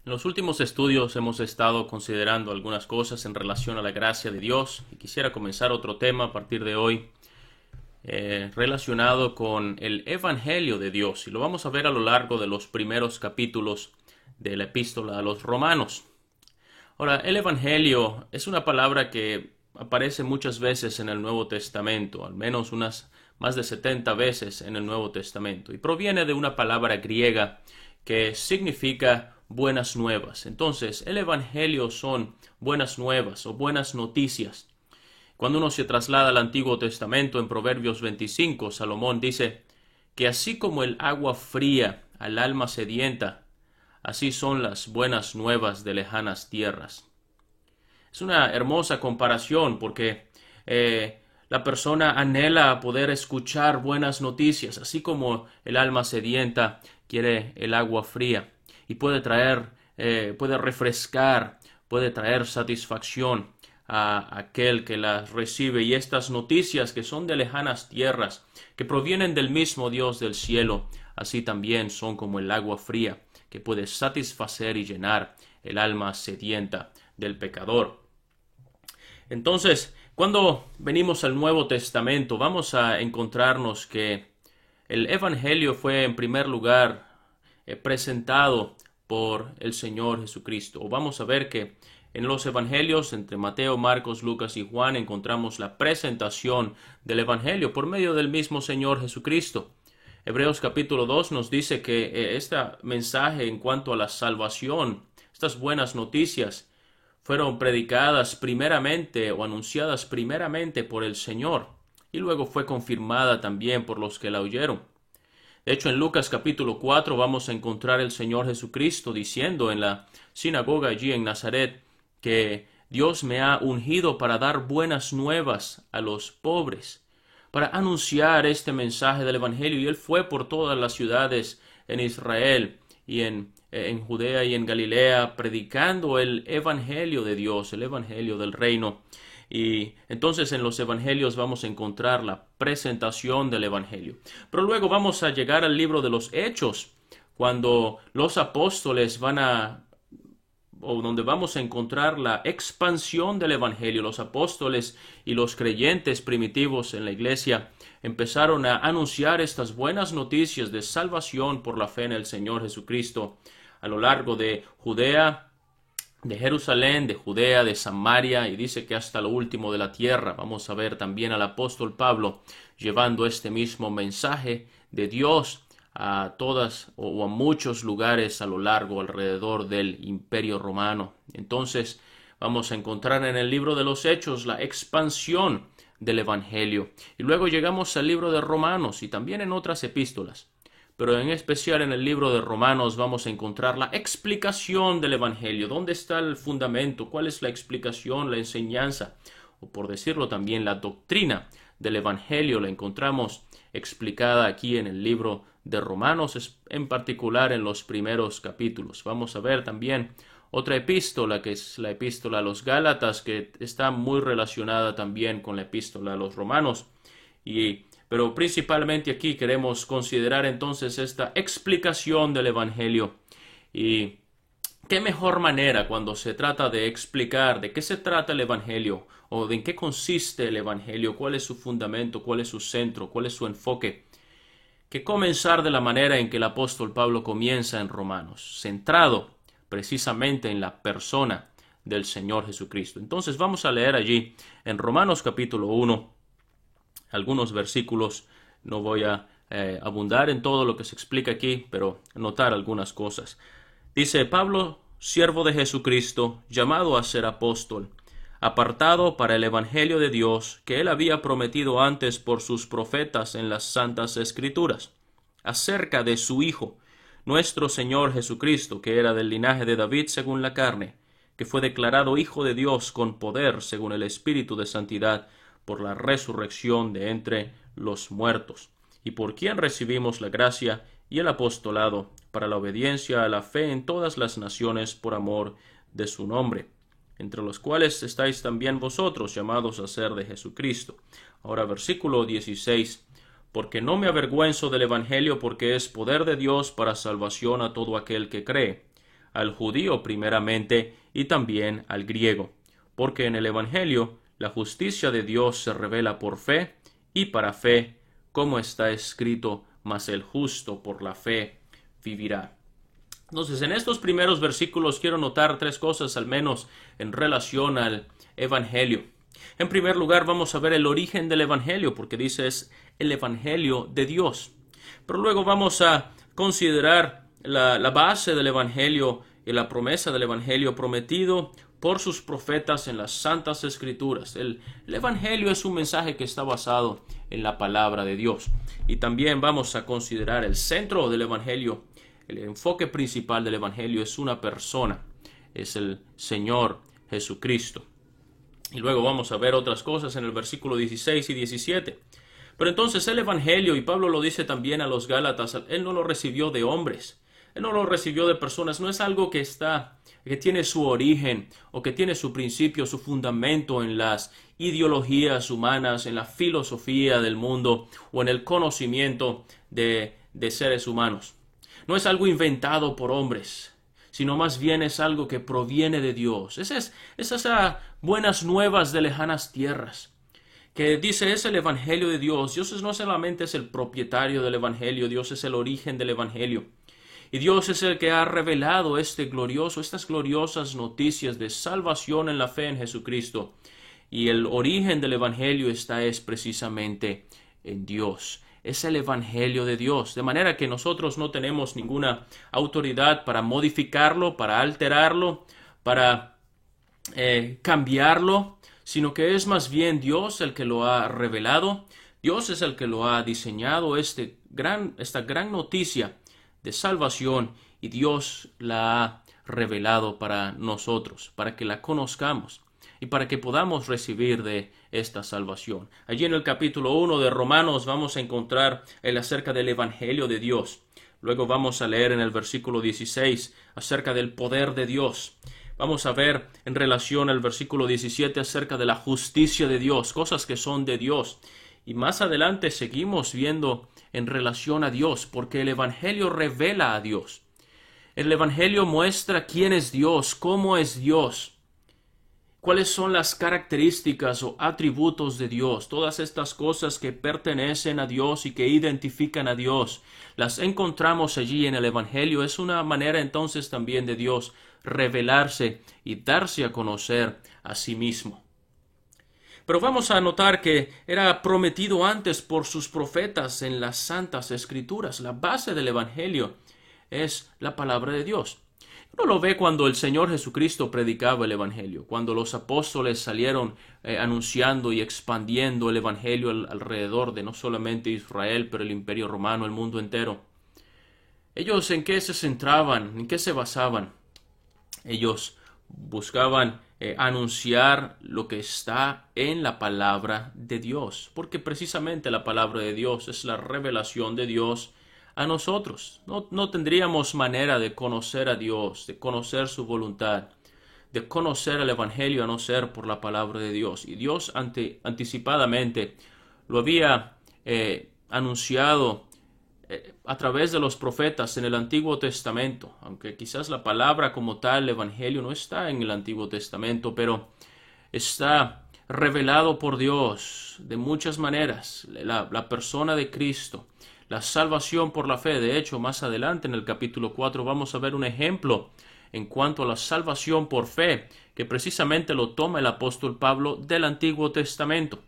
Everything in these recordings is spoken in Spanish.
En los últimos estudios hemos estado considerando algunas cosas en relación a la gracia de Dios y quisiera comenzar otro tema a partir de hoy relacionado con el Evangelio de Dios, y lo vamos a ver a lo largo de los primeros capítulos de la epístola a los Romanos. Ahora, el Evangelio es una palabra que aparece muchas veces en el Nuevo Testamento, al menos unas más de 70 veces en el Nuevo Testamento, y proviene de una palabra griega que significa buenas nuevas. Entonces, el Evangelio son buenas nuevas o buenas noticias. Cuando uno se traslada al Antiguo Testamento, en Proverbios 25, Salomón dice que así como el agua fría al alma sedienta, así son las buenas nuevas de lejanas tierras. Es una hermosa comparación porque la persona anhela poder escuchar buenas noticias, así como el alma sedienta quiere el agua fría, y puede refrescar, puede traer satisfacción a aquel que las recibe. Y estas noticias que son de lejanas tierras, que provienen del mismo Dios del cielo, así también son como el agua fría, que puede satisfacer y llenar el alma sedienta del pecador. Entonces, cuando venimos al Nuevo Testamento, vamos a encontrarnos que el Evangelio fue en primer lugar presentado por el Señor Jesucristo. Vamos a ver que en los Evangelios, entre Mateo, Marcos, Lucas y Juan, encontramos la presentación del Evangelio por medio del mismo Señor Jesucristo. Hebreos capítulo 2 nos dice que este mensaje en cuanto a la salvación, estas buenas noticias, fueron predicadas primeramente o anunciadas primeramente por el Señor, y luego fue confirmada también por los que la oyeron. De hecho, en Lucas capítulo 4 vamos a encontrar el Señor Jesucristo diciendo en la sinagoga allí en Nazaret que Dios me ha ungido para dar buenas nuevas a los pobres, para anunciar este mensaje del Evangelio. Y Él fue por todas las ciudades en Israel y en Judea y en Galilea, predicando el Evangelio de Dios, el Evangelio del reino. Y entonces en los Evangelios vamos a encontrar la presentación del Evangelio. Pero luego vamos a llegar al libro de los Hechos, cuando los apóstoles donde vamos a encontrar la expansión del Evangelio. Los apóstoles y los creyentes primitivos en la iglesia empezaron a anunciar estas buenas noticias de salvación por la fe en el Señor Jesucristo a lo largo de Judea, de Jerusalén, de Judea, de Samaria, y dice que hasta lo último de la tierra. Vamos a ver también al apóstol Pablo llevando este mismo mensaje de Dios a todas o a muchos lugares a lo largo, alrededor del Imperio Romano. Entonces vamos a encontrar en el libro de los Hechos la expansión del Evangelio. Y luego llegamos al libro de Romanos y también en otras epístolas. Pero en especial en el libro de Romanos vamos a encontrar la explicación del Evangelio. ¿Dónde está el fundamento? ¿Cuál es la explicación, la enseñanza? O por decirlo también, la doctrina del Evangelio la encontramos explicada aquí en el libro de Romanos, en particular en los primeros capítulos. Vamos a ver también otra epístola, que es la epístola a los Gálatas, que está muy relacionada también con la epístola a los Romanos. Pero principalmente aquí queremos considerar entonces esta explicación del Evangelio. Y qué mejor manera cuando se trata de explicar de qué se trata el Evangelio o de en qué consiste el Evangelio, cuál es su fundamento, cuál es su centro, cuál es su enfoque, que comenzar de la manera en que el apóstol Pablo comienza en Romanos, centrado precisamente en la persona del Señor Jesucristo. Entonces vamos a leer allí en Romanos capítulo 1 algunos versículos. No voy a abundar en todo lo que se explica aquí, pero notar algunas cosas. Dice: Pablo, siervo de Jesucristo, llamado a ser apóstol, apartado para el Evangelio de Dios, que él había prometido antes por sus profetas en las Santas Escrituras, acerca de su Hijo, nuestro Señor Jesucristo, que era del linaje de David según la carne, que fue declarado Hijo de Dios con poder según el Espíritu de santidad, por la resurrección de entre los muertos, y por quien recibimos la gracia y el apostolado para la obediencia a la fe en todas las naciones por amor de su nombre, entre los cuales estáis también vosotros, llamados a ser de Jesucristo. Ahora versículo 16: porque no me avergüenzo del Evangelio, porque es poder de Dios para salvación a todo aquel que cree, al judío primeramente y también al griego, porque en el Evangelio la justicia de Dios se revela por fe y para fe, como está escrito, mas el justo por la fe vivirá. Entonces, en estos primeros versículos quiero notar tres cosas al menos en relación al Evangelio. En primer lugar, vamos a ver el origen del Evangelio, porque dice es el Evangelio de Dios. Pero luego vamos a considerar la base del Evangelio y la promesa del Evangelio prometido por sus profetas en las Santas Escrituras. El Evangelio es un mensaje que está basado en la palabra de Dios. Y también vamos a considerar el centro del Evangelio. El enfoque principal del Evangelio es una persona, es el Señor Jesucristo. Y luego vamos a ver otras cosas en el versículo 16 y 17. Pero entonces el Evangelio, y Pablo lo dice también a los Gálatas, él no lo recibió de hombres, él no lo recibió de personas, no es algo que tiene su origen o que tiene su principio, su fundamento en las ideologías humanas, en la filosofía del mundo o en el conocimiento de seres humanos. No es algo inventado por hombres, sino más bien es algo que proviene de Dios. Esas buenas nuevas de lejanas tierras, que dice es el Evangelio de Dios. Dios no solamente es el propietario del Evangelio, Dios es el origen del Evangelio. Y Dios es el que ha revelado estas gloriosas noticias de salvación en la fe en Jesucristo. Y el origen del Evangelio es precisamente en Dios. Es el Evangelio de Dios, de manera que nosotros no tenemos ninguna autoridad para modificarlo, para alterarlo, para cambiarlo, sino que es más bien Dios el que lo ha revelado. Dios es el que lo ha diseñado, esta gran noticia de salvación, y Dios la ha revelado para nosotros, para que la conozcamos y para que podamos recibir de esta salvación. Allí en el capítulo 1 de Romanos vamos a encontrar acerca del Evangelio de Dios. Luego vamos a leer en el versículo 16 acerca del poder de Dios. Vamos a ver en relación al versículo 17 acerca de la justicia de Dios, cosas que son de Dios. Y más adelante seguimos viendo en relación a Dios, porque el Evangelio revela a Dios. El Evangelio muestra quién es Dios, cómo es Dios, cuáles son las características o atributos de Dios. Todas estas cosas que pertenecen a Dios y que identifican a Dios, las encontramos allí en el Evangelio. Es una manera entonces también de Dios revelarse y darse a conocer a sí mismo. Pero vamos a notar que era prometido antes por sus profetas en las Santas Escrituras. La base del Evangelio es la palabra de Dios. Uno lo ve cuando el Señor Jesucristo predicaba el Evangelio, cuando los apóstoles salieron anunciando y expandiendo el Evangelio alrededor de no solamente Israel, pero el Imperio Romano, el mundo entero. ¿Ellos en qué se centraban? ¿En qué se basaban? Ellos buscaban anunciar lo que está en la palabra de Dios, porque precisamente la palabra de Dios es la revelación de Dios a nosotros. No tendríamos manera de conocer a Dios, de conocer su voluntad, de conocer el Evangelio a no ser por la palabra de Dios. Y Dios anticipadamente lo había anunciado a través de los profetas en el Antiguo Testamento, aunque quizás la palabra como tal, el Evangelio, no está en el Antiguo Testamento, pero está revelado por Dios de muchas maneras. La persona de Cristo, la salvación por la fe. De hecho, más adelante en el capítulo 4 vamos a ver un ejemplo en cuanto a la salvación por fe, que precisamente lo toma el apóstol Pablo del Antiguo Testamento.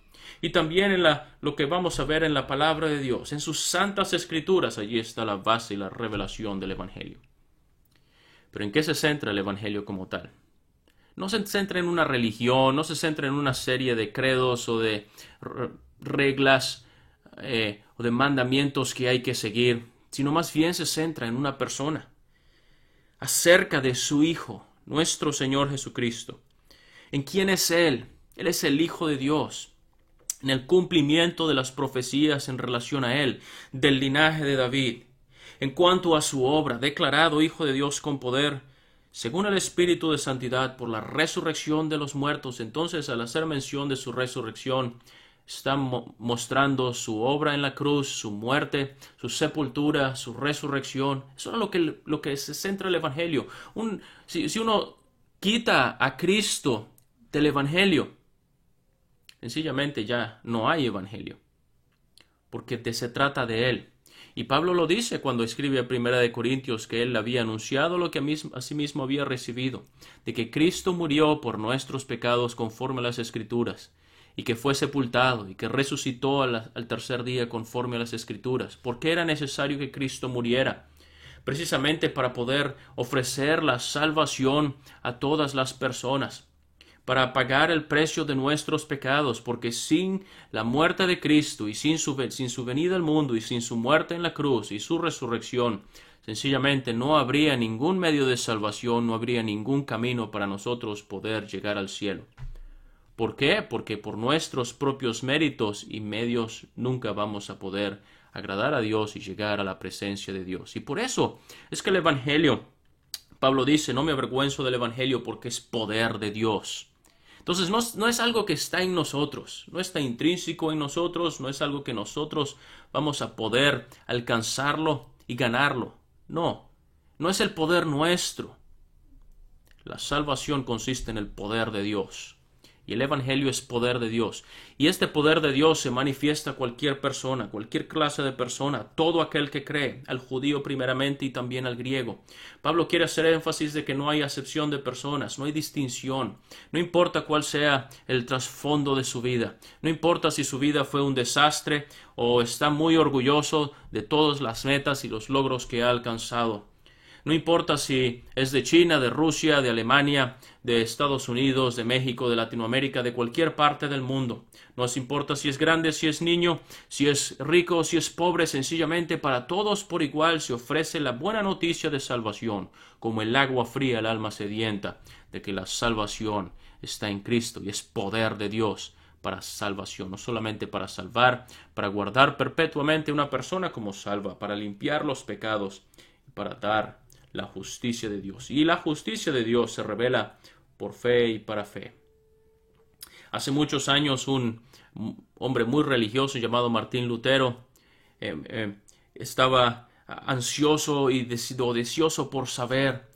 Y también en lo que vamos a ver en la palabra de Dios, en sus santas escrituras, allí está la base y la revelación del Evangelio. Pero ¿en qué se centra el Evangelio como tal? No se centra en una religión, no se centra en una serie de credos o de reglas o de mandamientos que hay que seguir, sino más bien se centra en una persona, acerca de su Hijo, nuestro Señor Jesucristo. ¿En quién es Él? Él es el Hijo de Dios, en el cumplimiento de las profecías en relación a Él, del linaje de David, en cuanto a su obra, declarado Hijo de Dios con poder, según el Espíritu de Santidad, por la resurrección de los muertos. Entonces, al hacer mención de su resurrección, está mostrando su obra en la cruz, su muerte, su sepultura, su resurrección. Eso es lo que se centra el Evangelio. Si uno quita a Cristo del Evangelio, sencillamente ya no hay Evangelio, porque se trata de Él. Y Pablo lo dice cuando escribe a 1 Corintios que él había anunciado lo que a sí mismo había recibido, de que Cristo murió por nuestros pecados conforme a las Escrituras, y que fue sepultado, y que resucitó al tercer día conforme a las Escrituras. ¿Por qué era necesario que Cristo muriera? Precisamente para poder ofrecer la salvación a todas las personas, para pagar el precio de nuestros pecados, porque sin la muerte de Cristo y sin su venida al mundo y sin su muerte en la cruz y su resurrección, sencillamente no habría ningún medio de salvación, no habría ningún camino para nosotros poder llegar al cielo. ¿Por qué? Porque por nuestros propios méritos y medios nunca vamos a poder agradar a Dios y llegar a la presencia de Dios. Y por eso es que el Evangelio, Pablo dice, no me avergüenzo del Evangelio porque es poder de Dios. Entonces no es algo que está en nosotros, no está intrínseco en nosotros, no es algo que nosotros vamos a poder alcanzarlo y ganarlo. No es el poder nuestro. La salvación consiste en el poder de Dios. Y el Evangelio es poder de Dios. Y este poder de Dios se manifiesta a cualquier persona, cualquier clase de persona, todo aquel que cree, al judío primeramente y también al griego. Pablo quiere hacer énfasis de que no hay acepción de personas, no hay distinción. No importa cuál sea el trasfondo de su vida. No importa si su vida fue un desastre o está muy orgulloso de todas las metas y los logros que ha alcanzado. No importa si es de China, de Rusia, de Alemania, de Estados Unidos, de México, de Latinoamérica, de cualquier parte del mundo. No nos importa si es grande, si es niño, si es rico, si es pobre. Sencillamente para todos por igual se ofrece la buena noticia de salvación, como el agua fría al alma sedienta, de que la salvación está en Cristo y es poder de Dios para salvación, no solamente para salvar, para guardar perpetuamente a una persona como salva, para limpiar los pecados y para dar la justicia de Dios. Y la justicia de Dios se revela por fe y para fe. Hace muchos años un hombre muy religioso llamado Martín Lutero estaba ansioso y deseoso por saber,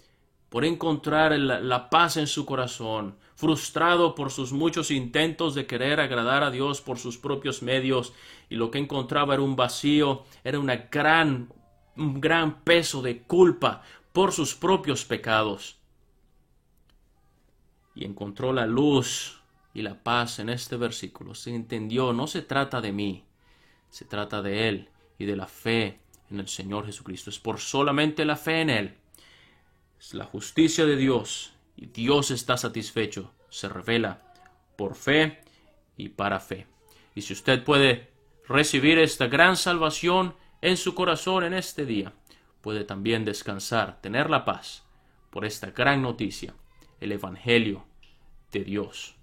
por encontrar la paz en su corazón, frustrado por sus muchos intentos de querer agradar a Dios por sus propios medios, y lo que encontraba era un vacío, era un gran peso de culpa por sus propios pecados. Y encontró la luz y la paz en este versículo. Se entendió, no se trata de mí, se trata de Él y de la fe en el Señor Jesucristo. Es por solamente la fe en Él. Es la justicia de Dios y Dios está satisfecho. Se revela por fe y para fe. Y si usted puede recibir esta gran salvación en su corazón en este día, puede también descansar, tener la paz por esta gran noticia, el Evangelio de Dios.